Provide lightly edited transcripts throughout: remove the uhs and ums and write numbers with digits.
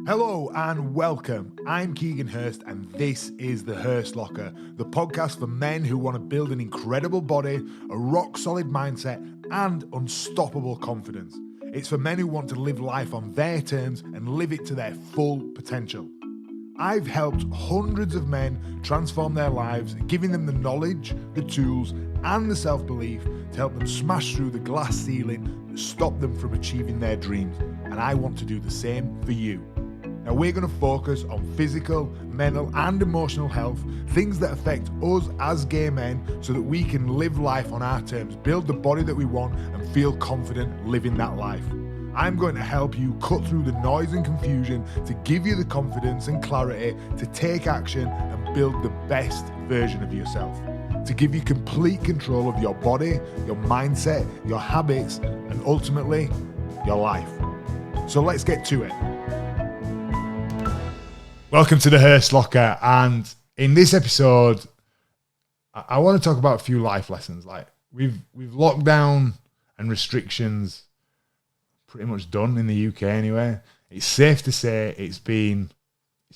Hello and welcome. I'm Keegan Hirst and this is the Hirst Locker, the podcast for men who want to build an incredible body, a rock-solid mindset and unstoppable confidence. It's for men who want to live life on their terms and live it to their full potential. I've helped hundreds of men transform their lives, giving them the knowledge, the tools and the self-belief to help them smash through the glass ceiling that stopped them from achieving their dreams. And I want to do the same for you. Now we're going to focus on physical, mental and emotional health, things that affect us as gay men so that we can live life on our terms, build the body that we want and feel confident living that life. I'm going to help you cut through the noise and confusion to give you the confidence and clarity to take action and build the best version of yourself, to give you complete control of your body, your mindset, your habits and ultimately your life. So let's get to it. Welcome to the Hirst Locker, and in this episode, I want to talk about a few life lessons. Like we've lockdown and restrictions pretty much done in the UK anyway. It's safe to say it's been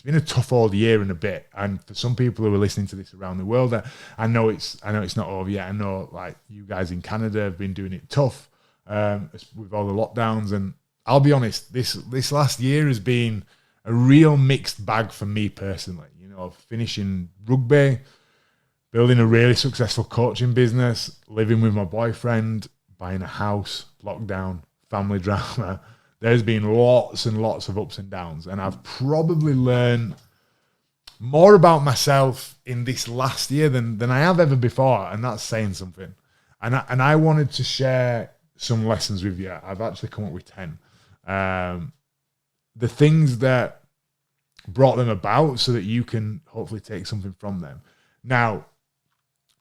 a tough old year and a bit, and for some people who are listening to this around the world, I know it's not over yet. I know like you guys in Canada have been doing it tough with all the lockdowns, and I'll be honest, this last year has been a real mixed bag for me personally. You know, finishing rugby, building a really successful coaching business, living with my boyfriend, buying a house, lockdown, family drama. There's been lots and lots of ups and downs, and I've probably learned more about myself in this last year than I have ever before, and that's saying something. And I wanted to share some lessons with you. I've actually come up with 10. The things that brought them about so that you can hopefully take something from them. Now,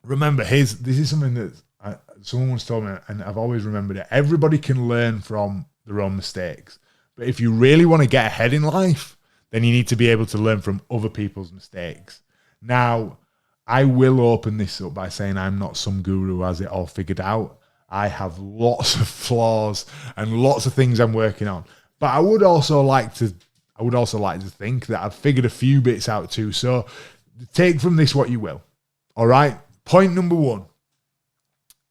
remember, this is something that someone once told me, and I've always remembered it. Everybody can learn from their own mistakes. But if you really want to get ahead in life, then you need to be able to learn from other people's mistakes. Now, I will open this up by saying I'm not some guru who has it all figured out. I have lots of flaws and lots of things I'm working on. But I would also like to think that I've figured a few bits out too. So take from this what you will. All right. Point number 1.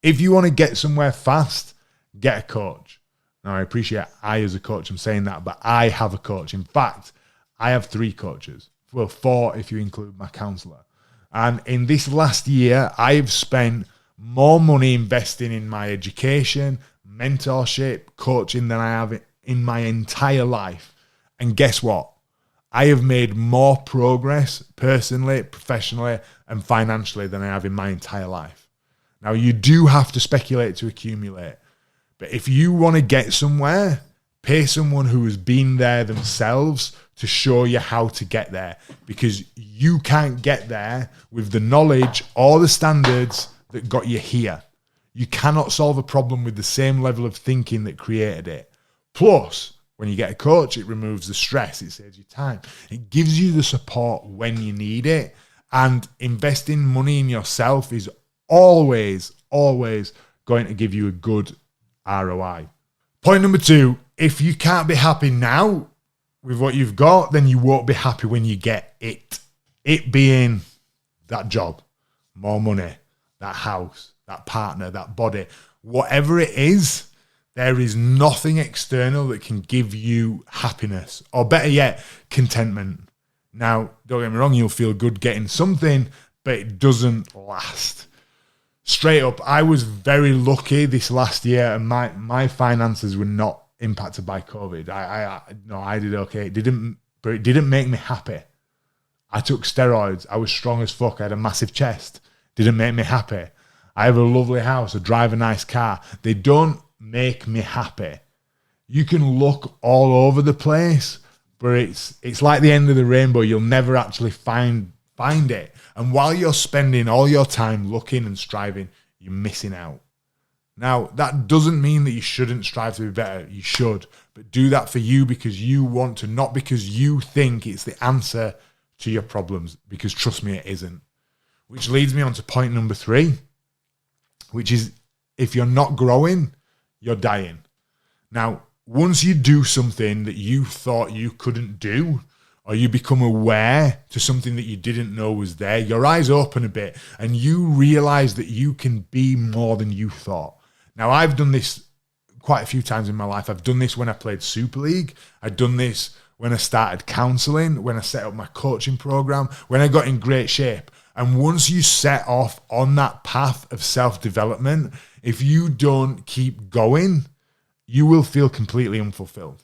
If you want to get somewhere fast, get a coach. Now I appreciate I as a coach, I'm saying that, but I have a coach. In fact, I have 3 coaches. Well, 4 if you include my counselor. And in this last year, I've spent more money investing in my education, mentorship, coaching than I have in my entire life. And guess what? I have made more progress personally, professionally, and financially than I have in my entire life. Now, you do have to speculate to accumulate. But if you want to get somewhere, pay someone who has been there themselves to show you how to get there. Because you can't get there with the knowledge or the standards that got you here. You cannot solve a problem with the same level of thinking that created it. Plus, when you get a coach, it removes the stress. It saves you time. It gives you the support when you need it. And investing money in yourself is always, always going to give you a good ROI. Point number 2, if you can't be happy now with what you've got, then you won't be happy when you get it. It being that job, more money, that house, that partner, that body, whatever it is. There is nothing external that can give you happiness, or better yet, contentment. Now, don't get me wrong, you'll feel good getting something, but it doesn't last. Straight up, I was very lucky this last year, and my finances were not impacted by COVID. I did okay. But it didn't make me happy. I took steroids. I was strong as fuck. I had a massive chest. Didn't make me happy. I have a lovely house. I drive a nice car. They don't make me happy. You can look all over the place, but it's like the end of the rainbow. You'll never actually find it. And while you're spending all your time looking and striving, you're missing out. Now, that doesn't mean that you shouldn't strive to be better. You should, but do that for you because you want to, not because you think it's the answer to your problems, because trust me, it isn't. Which leads me on to point number 3, which is if you're not growing, you're dying. Now, once you do something that you thought you couldn't do, or you become aware to something that you didn't know was there, your eyes open a bit and you realize that you can be more than you thought. Now, I've done this quite a few times in my life. I've done this when I played Super League. I've done this when I started counseling, when I set up my coaching program, when I got in great shape. And once you set off on that path of self-development, if you don't keep going, you will feel completely unfulfilled.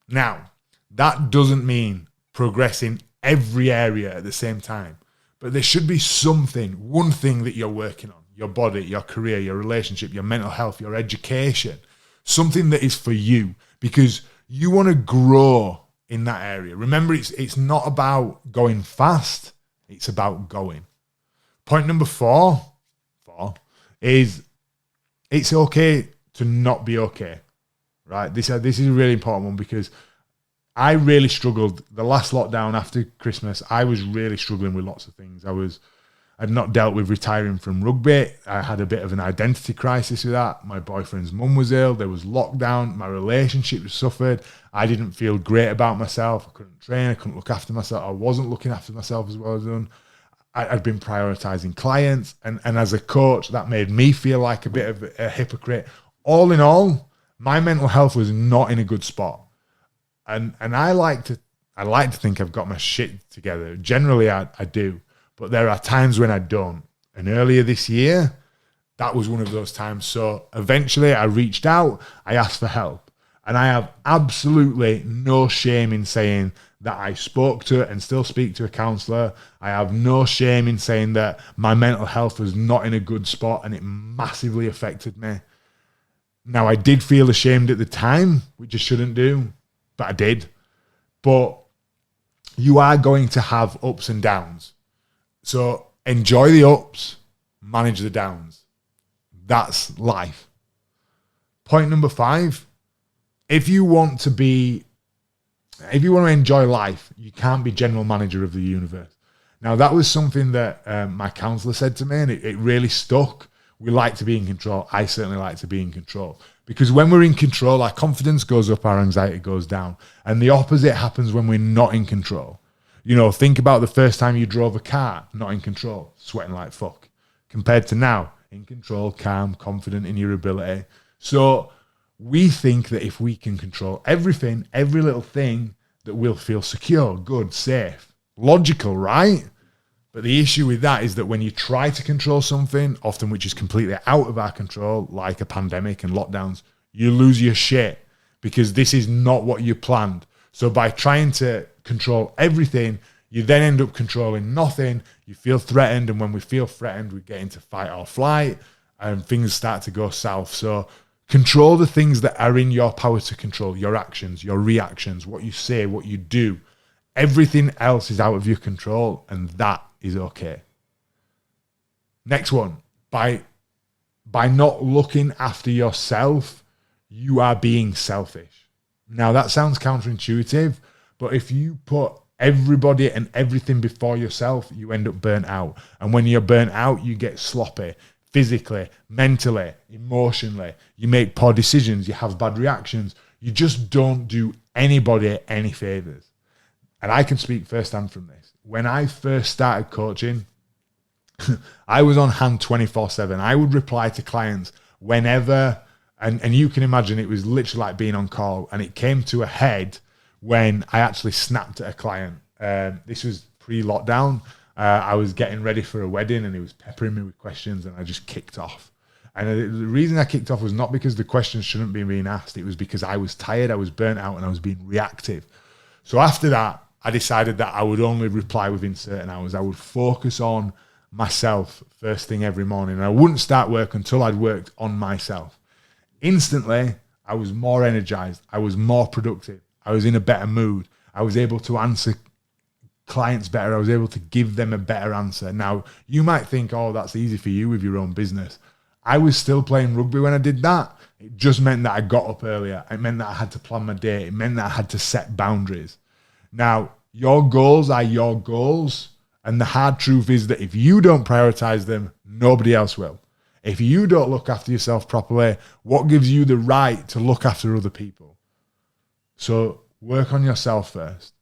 Now, that doesn't mean progress in every area at the same time, but there should be something, one thing that you're working on: your body, your career, your relationship, your mental health, your education, something that is for you, because you want to grow in that area. Remember, it's not about going fast, it's about going. Point number four is it's okay to not be okay, right? This is a really important one, because I really struggled the last lockdown after Christmas. I was really struggling with lots of things. I'd not dealt with retiring from rugby. I had a bit of an identity crisis with that. My boyfriend's mum was ill. There was lockdown. My relationship suffered. I didn't feel great about myself. I couldn't train. I couldn't look after myself. I wasn't looking after myself as well as done. I'd been prioritizing clients. And as a coach, that made me feel like a bit of a hypocrite. All in all, my mental health was not in a good spot. And I like to think I've got my shit together. Generally, I do. But there are times when I don't. And earlier this year, that was one of those times. So eventually I reached out, I asked for help. And I have absolutely no shame in saying that I spoke to and still speak to a counsellor. I have no shame in saying that my mental health was not in a good spot and it massively affected me. Now, I did feel ashamed at the time, which I shouldn't do, but I did. But you are going to have ups and downs. So enjoy the ups, manage the downs. That's life. Point number 5, if you want to enjoy life, you can't be general manager of the universe. Now, that was something that my counselor said to me, and it really stuck. We like to be in control. I certainly like to be in control, because when we're in control, our confidence goes up, our anxiety goes down. And the opposite happens when we're not in control. You know, think about the first time you drove a car, not in control, sweating like fuck, compared to now, in control, calm, confident in your ability. So we think that if we can control everything, every little thing, that we'll feel secure, good, safe, logical, right? But the issue with that is that when you try to control something, often which is completely out of our control, like a pandemic and lockdowns, you lose your shit, because this is not what you planned. So by trying to control everything, you then end up controlling nothing. You feel threatened, and when we feel threatened, we get into fight or flight, and things start to go south. So control the things that are in your power to control: your actions, your reactions, what you say, what you do. Everything else is out of your control, and that is okay. Next one, by not looking after yourself, you are being selfish. Now, that sounds counterintuitive, but if you put everybody and everything before yourself, you end up burnt out. And when you're burnt out, you get sloppy, physically, mentally, emotionally. You make poor decisions, you have bad reactions. You just don't do anybody any favors. And I can speak firsthand from this. When I first started coaching, I was on hand 24/7. I would reply to clients whenever, and you can imagine it was literally like being on call. And it came to a head when I actually snapped at a client. This was pre-lockdown. I was getting ready for a wedding, and he was peppering me with questions, and I just kicked off. And the reason I kicked off was not because the questions shouldn't be being asked. It was because I was tired, I was burnt out, and I was being reactive. So after that, I decided that I would only reply within certain hours. I would focus on myself first thing every morning. And I wouldn't start work until I'd worked on myself. Instantly, I was more energized. I was more productive. I was in a better mood. I was able to answer clients better. I was able to give them a better answer. Now, you might think, oh, that's easy for you with your own business. I was still playing rugby when I did that. It just meant that I got up earlier. It meant that I had to plan my day. It meant that I had to set boundaries. Now, your goals are your goals. And the hard truth is that if you don't prioritize them, nobody else will. If you don't look after yourself properly, what gives you the right to look after other people? So work on yourself first.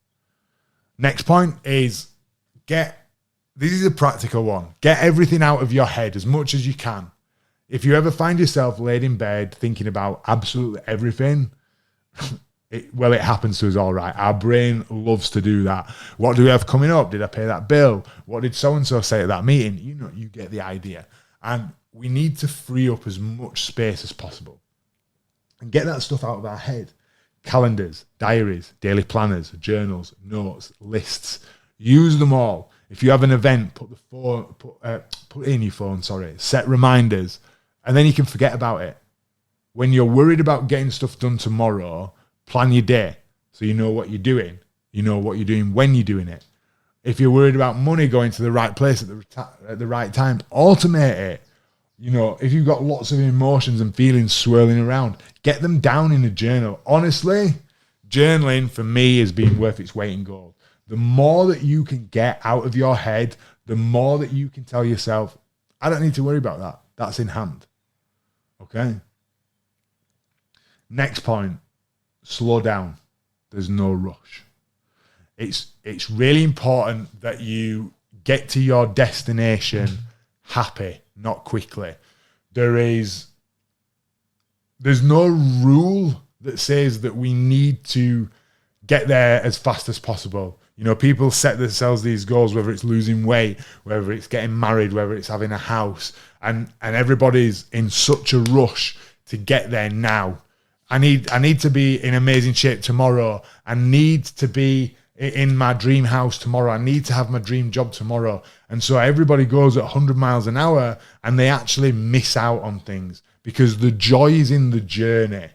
Next point is this is a practical one. Get everything out of your head as much as you can. If you ever find yourself laid in bed thinking about absolutely everything, it happens to us all, right? Our brain loves to do that. What do we have coming up? Did I pay that bill? What did so-and-so say at that meeting? You get the idea. And we need to free up as much space as possible and get that stuff out of our head. Calendars, diaries, daily planners, journals, notes, lists. Use them all. If you have an event, put it in your phone, set reminders, and then you can forget about it. When you're worried about getting stuff done tomorrow, plan your day so you know what you're doing. You know what you're doing when you're doing it. If you're worried about money going to the right place at the right time, automate it. If you've got lots of emotions and feelings swirling around, get them down in a journal. Honestly, journaling for me has been worth its weight in gold. The more that you can get out of your head, the more that you can tell yourself, I don't need to worry about that. That's in hand. Okay? Next point, slow down. There's no rush. It's really important that you get to your destination happy, not quickly. There's no rule that says that we need to get there as fast as possible. People set themselves these goals, whether it's losing weight, whether it's getting married, whether it's having a house, and everybody's in such a rush to get there now. I need to be in amazing shape tomorrow. I need to be in my dream house tomorrow. I need to have my dream job tomorrow. And so everybody goes at 100 miles an hour and they actually miss out on things because the joy is in the journey.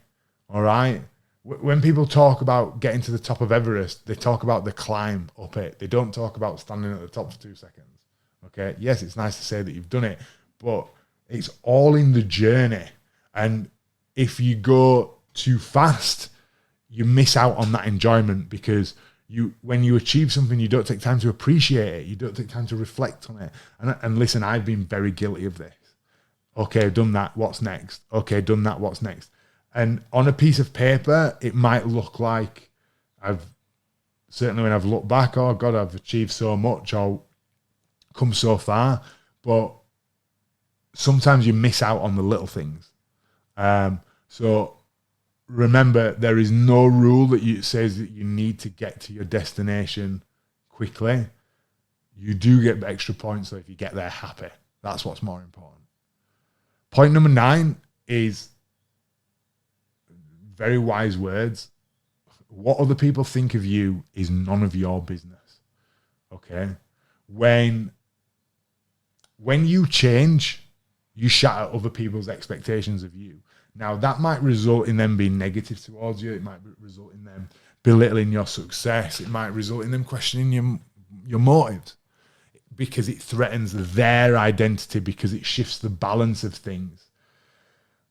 All right. When people talk about getting to the top of Everest, they talk about the climb up it. They don't talk about standing at the top for 2 seconds. Okay. Yes, it's nice to say that you've done it, but it's all in the journey. And if you go too fast, you miss out on that enjoyment because when you achieve something, you don't take time to appreciate it. You don't take time to reflect on it. And listen, I've been very guilty of this. Okay, I've done that. What's next? Okay, done that. What's next? And on a piece of paper, it might look like certainly when I've looked back, oh God, I've achieved so much or come so far. But sometimes you miss out on the little things. So remember, there is no rule that says that you need to get to your destination quickly. You do get extra points, so if you get there happy, that's what's more important. Point number 9 is very wise words. What other people think of you is none of your business. Okay? When you change, you shatter other people's expectations of you. Now, that might result in them being negative towards you. It might result in them belittling your success. It might result in them questioning your motives because it threatens their identity, because it shifts the balance of things.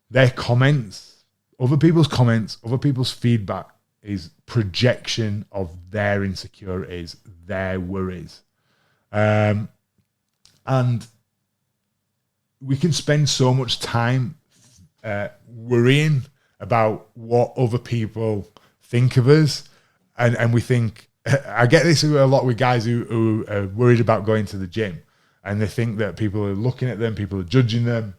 Their comments, other people's comments, other people's feedback is projection of their insecurities, their worries. And we can spend so much time worrying about what other people think of us, and we think, I get this a lot with guys who are worried about going to the gym, and they think that people are looking at them, people are judging them,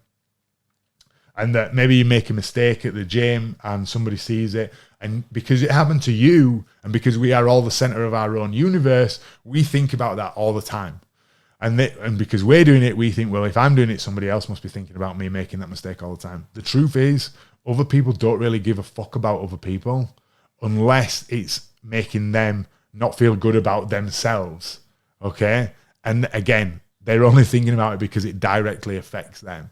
and that maybe you make a mistake at the gym and somebody sees it, and because it happened to you, and because we are all the center of our own universe, we think about that all the time. And because we're doing it, we think, well, if I'm doing it, somebody else must be thinking about me making that mistake all the time. The truth is, other people don't really give a fuck about other people unless it's making them not feel good about themselves. Okay? And again, they're only thinking about it because it directly affects them.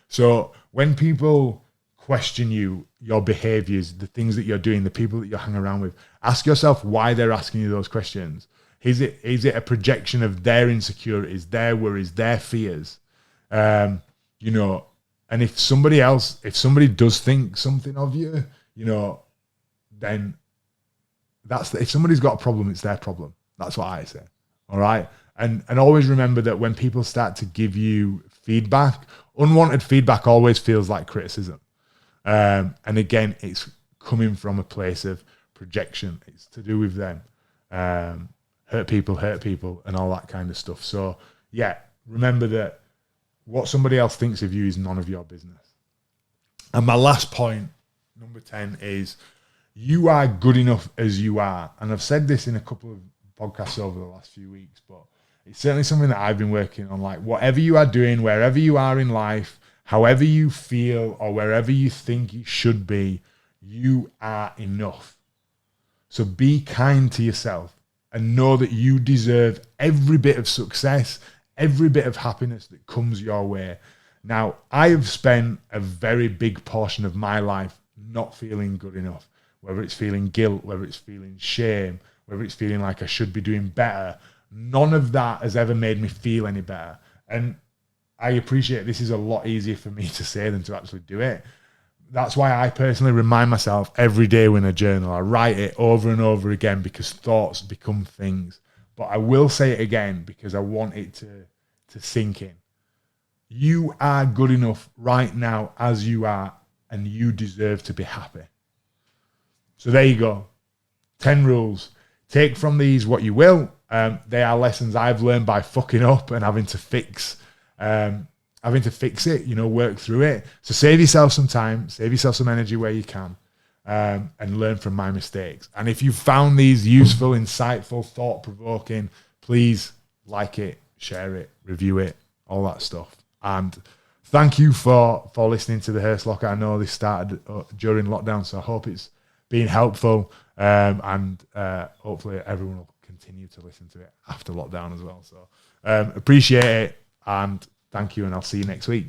So when people question you, your behaviors, the things that you're doing, the people that you hang around with, ask yourself why they're asking you those questions. Is it a projection of their insecurities, their worries, their fears? And if somebody does think something of you, then if somebody's got a problem, it's their problem. That's what I say. All right. And always remember that when people start to give you feedback, unwanted feedback always feels like criticism. And again, it's coming from a place of projection. It's to do with them. Hurt people, and all that kind of stuff. So, yeah, remember that what somebody else thinks of you is none of your business. And my last point, number 10, is you are good enough as you are. And I've said this in a couple of podcasts over the last few weeks, but it's certainly something that I've been working on. Like, whatever you are doing, wherever you are in life, however you feel, or wherever you think you should be, you are enough. So be kind to yourself and know that you deserve every bit of success, every bit of happiness that comes your way. Now, I have spent a very big portion of my life not feeling good enough, whether it's feeling guilt, whether it's feeling shame, whether it's feeling like I should be doing better. None of that has ever made me feel any better. And I appreciate this is a lot easier for me to say than to actually do it. That's why I personally remind myself every day when I journal. I write it over and over again because thoughts become things. But I will say it again because I want it to sink in. You are good enough right now as you are, and you deserve to be happy. So there you go. 10 rules. Take from these what you will. They are lessons I've learned by fucking up and having to fix it, work through it. So save yourself some time, save yourself some energy where you can, and learn from my mistakes. And if you found these useful, insightful, thought-provoking, please like it, share it, review it, all that stuff. And thank you for listening to the Hirst Locker. I know this started during lockdown, so I hope it's been helpful, and hopefully everyone will continue to listen to it after lockdown as well. So appreciate it, and thank you, and I'll see you next week.